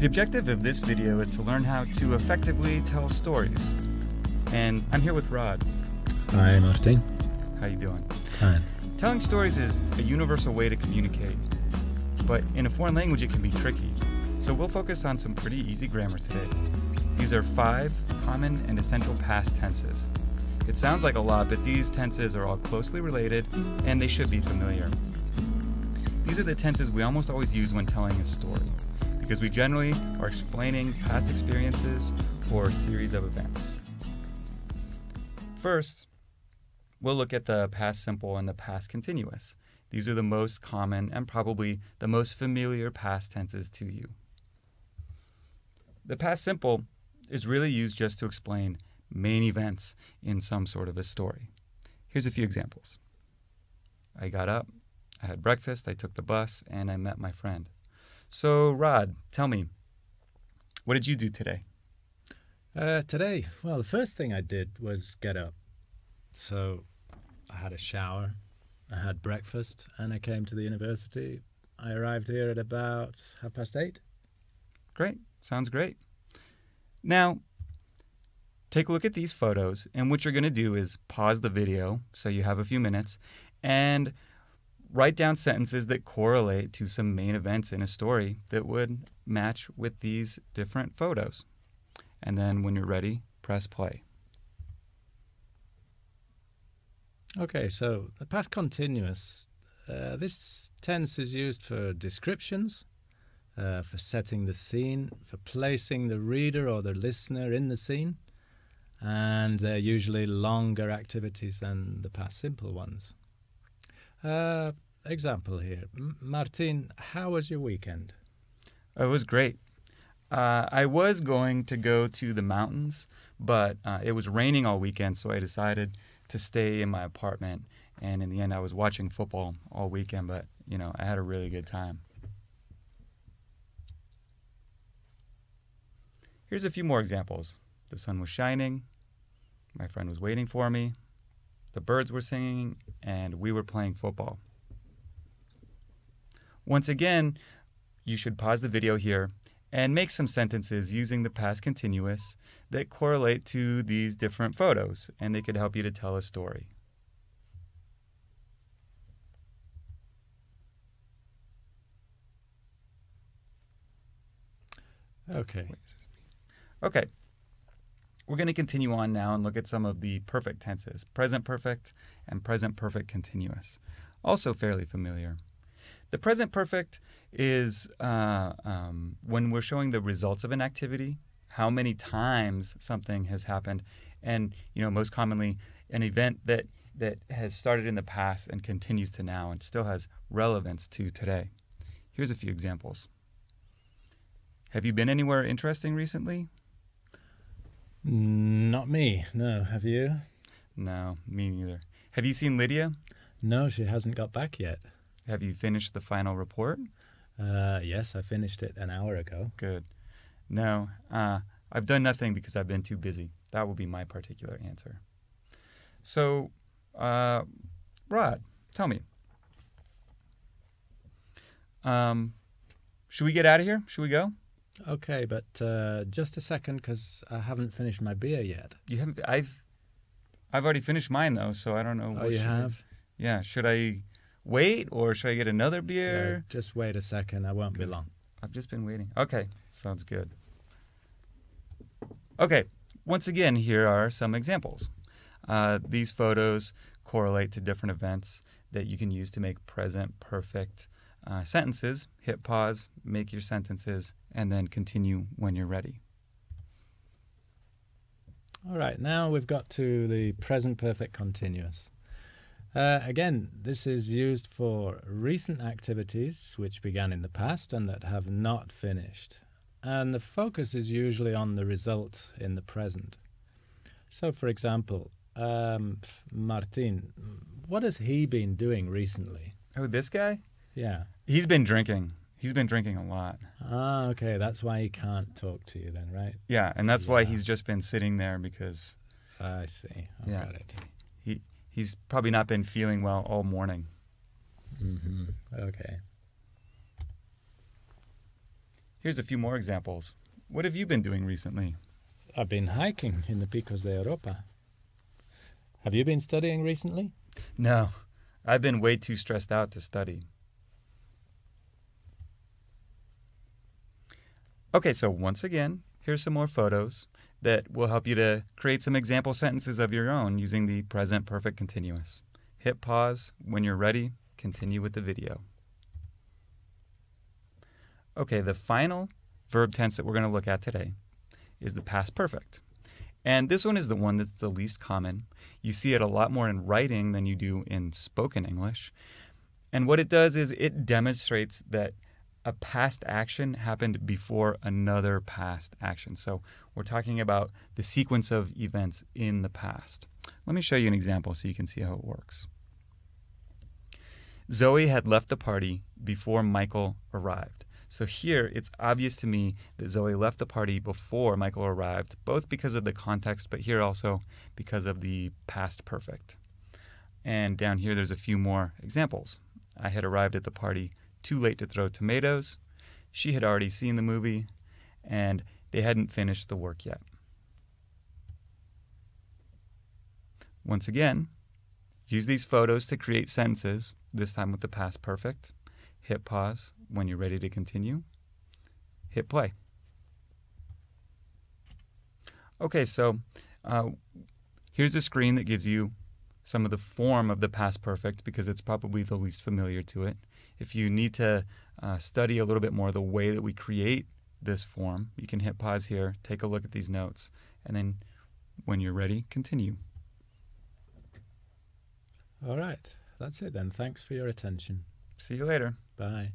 The objective of this video is to learn how to effectively tell stories. And I'm here with Rod. Hi, Martin. How you doing? Fine. Telling stories is a universal way to communicate, but in a foreign language it can be tricky. So we'll focus on some pretty easy grammar today. These are 5 common and essential past tenses. It sounds like a lot, but these tenses are all closely related and they should be familiar. These are the tenses we almost always use when telling a story, because we generally are explaining past experiences or a series of events. First, we'll look at the past simple and the past continuous. These are the most common and probably the most familiar past tenses to you. The past simple is really used just to explain main events in some sort of a story. Here's a few examples. I got up, I had breakfast, I took the bus, and I met my friend. So, Rod, tell me, what did you do today? Today, well, the first thing I did was get up. So I had a shower, I had breakfast, and I came to the university. I arrived here at about 8:30. Great. Sounds great. Now, take a look at these photos, and what you're going to do is pause the video so you have a few minutes and write down sentences that correlate to some main events in a story that would match with these different photos. And then when you're ready, press play. Okay, so the past continuous, this tense is used for descriptions, for setting the scene, for placing the reader or the listener in the scene, and they're usually longer activities than the past simple ones. Example here. Martin, how was your weekend? It was great. I was going to go to the mountains, but it was raining all weekend, so I decided to stay in my apartment. And in the end, I was watching football all weekend, but, I had a really good time. Here's a few more examples. The sun was shining, my friend was waiting for me, the birds were singing, and we were playing football. Once again, you should pause the video here and make some sentences using the past continuous that correlate to these different photos, and they could help you to tell a story. Okay. Okay. We're going to continue on now and look at some of the perfect tenses, present perfect and present perfect continuous. Also fairly familiar. The present perfect is when we're showing the results of an activity, how many times something has happened, and most commonly an event that has started in the past and continues to now and still has relevance to today. Here's a few examples. Have you been anywhere interesting recently? Not me, no. Have you? No, me neither. Have you seen Lydia? No, she hasn't got back yet. Have you finished the final report? Yes, I finished it an hour ago. Good. No, I've done nothing because I've been too busy. That will be my particular answer. So, Rod, tell me. Should we get out of here? Should we go? Okay, but just a second, because I haven't finished my beer yet. You haven't? I've already finished mine though, so I don't know. Oh, you have? Yeah. Should I wait or should I get another beer? Yeah, just wait a second. I won't be long. I've just been waiting. Okay, sounds good. Okay, once again, here are some examples. These photos correlate to different events that you can use to make present perfect sentences. Hit pause, make your sentences, and then continue when you're ready. All right, now we've got to the present perfect continuous. Again, this is used for recent activities which began in the past and that have not finished. And the focus is usually on the result in the present. So, for example, Martin, what has he been doing recently? Oh, this guy? Yeah. He's been drinking. He's been drinking a lot. Ah, okay. That's why he can't talk to you then, right? Yeah, and that's why he's just been sitting there because... I see. I got it. He's probably not been feeling well all morning. Mm-hmm. Okay. Here's a few more examples. What have you been doing recently? I've been hiking in the Picos de Europa. Have you been studying recently? No, I've been way too stressed out to study. Okay, so once again, here's some more photos that will help you to create some example sentences of your own using the present perfect continuous. Hit pause. When you're ready, continue with the video. Okay, the final verb tense that we're going to look at today is the past perfect. And this one is the one that's the least common. You see it a lot more in writing than you do in spoken English. And what it does is it demonstrates that a past action happened before another past action. So we're talking about the sequence of events in the past. Let me show you an example so you can see how it works. Zoe had left the party before Michael arrived. So here it's obvious to me that Zoe left the party before Michael arrived, both because of the context, but here also because of the past perfect. And down here there's a few more examples. I had arrived at the party too late to throw tomatoes. She had already seen the movie, and they hadn't finished the work yet. Once again, use these photos to create sentences, this time with the past perfect. Hit pause when you're ready to continue. Hit play. Okay, so here's a screen that gives you some of the form of the past perfect because it's probably the least familiar to it. If you need to study a little bit more the way that we create this form, you can hit pause here, take a look at these notes, and then when you're ready, continue. All right, that's it then. Thanks for your attention. See you later. Bye.